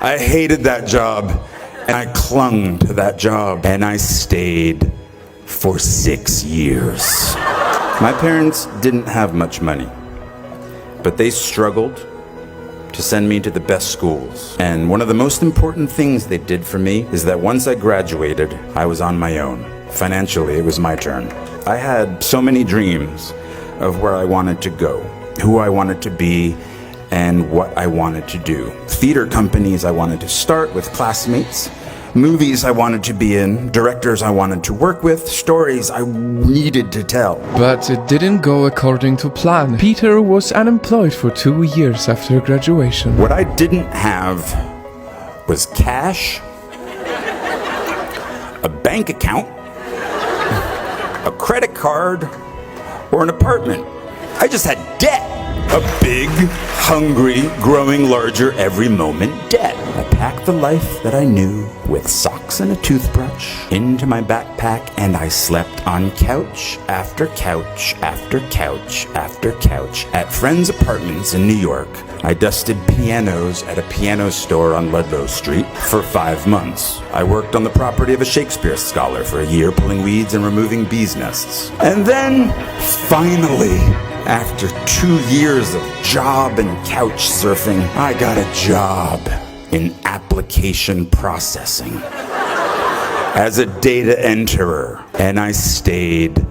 I hated that job, and I clung to that job, and I stayed for 6 years. My parents didn't have much money, but they struggled to send me to the best schools. And one of the most important things they did for me is that once I graduated, I was on my own. Financially, it was my turn. I had so many dreams of where I wanted to go, who I wanted to be, and what I wanted to do. Theater companies I wanted to start with classmates, movies I wanted to be in, directors I wanted to work with, stories I needed to tell. But it didn't go according to plan. Peter was unemployed for 2 years after graduation. What I didn't have was cash, a bank account, a credit card, or an apartment. I just had debt. A big, hungry, growing larger every moment debt. I packed the life that I knew with socks and a toothbrush into my backpack, and I slept on couch after couch after couch after couch at friends' apartments in New York. I dusted pianos at a piano store on Ludlow Street for 5 months. I worked on the property of a Shakespeare scholar for a year, pulling weeds and removing bees' nests. And then, finally, after 2 years of job and couch surfing, I got a job in application processing as a data enterer, and I stayed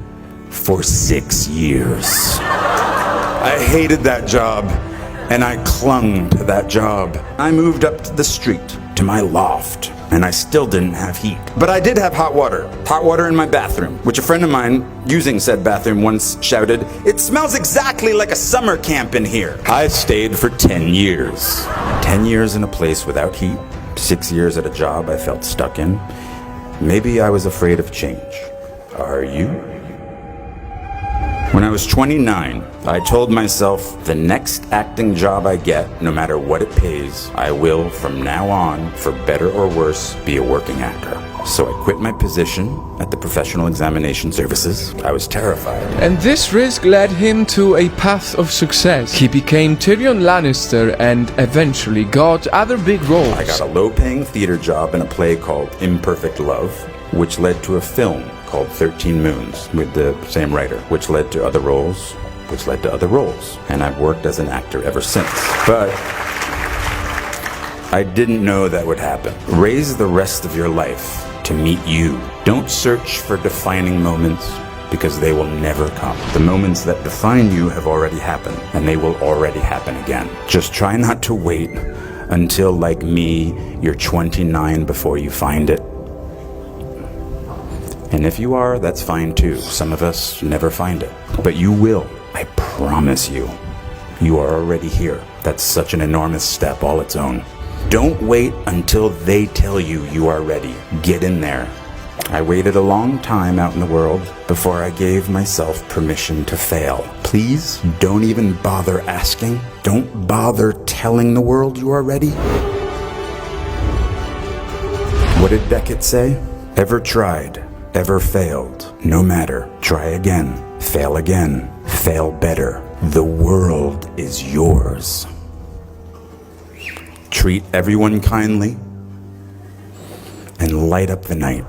for 6 years. I hated that job, and I clung to that job. I moved up to the street, to my loft, and I still didn't have heat. But I did have hot water in my bathroom, which a friend of mine using said bathroom once shouted, "It smells exactly like a summer camp in here." I stayed for 10 years. 10 years in a place without heat, 6 years at a job I felt stuck in. Maybe I was afraid of change. Are you? When I was 29, I told myself the next acting job I get, no matter what it pays, I will, from now on, for better or worse, be a working actor. So I quit my position at the Professional Examination Services. I was terrified. And this risk led him to a path of success. He became Tyrion Lannister and eventually got other big roles. I got a low-paying theater job in a play called Imperfect Love, which led to a film called 13 Moons with the same writer, which led to other roles, which led to other roles. And I've worked as an actor ever since. But I didn't know that would happen. Raise the rest of your life to meet you. Don't search for defining moments, because they will never come. The moments that define you have already happened, and they will already happen again. Just try not to wait until, like me, you're 29 before you find it. And if you are, that's fine too. Some of us never find it. But you will. I promise you. You are already here. That's such an enormous step all its own. Don't wait until they tell you you are ready. Get in there. I waited a long time out in the world before I gave myself permission to fail. Please don't even bother asking. Don't bother telling the world you are ready. What did Beckett say? Ever tried? Ever failed? No matter. Try again. Fail better. The world is yours. Treat everyone kindly and light up the night.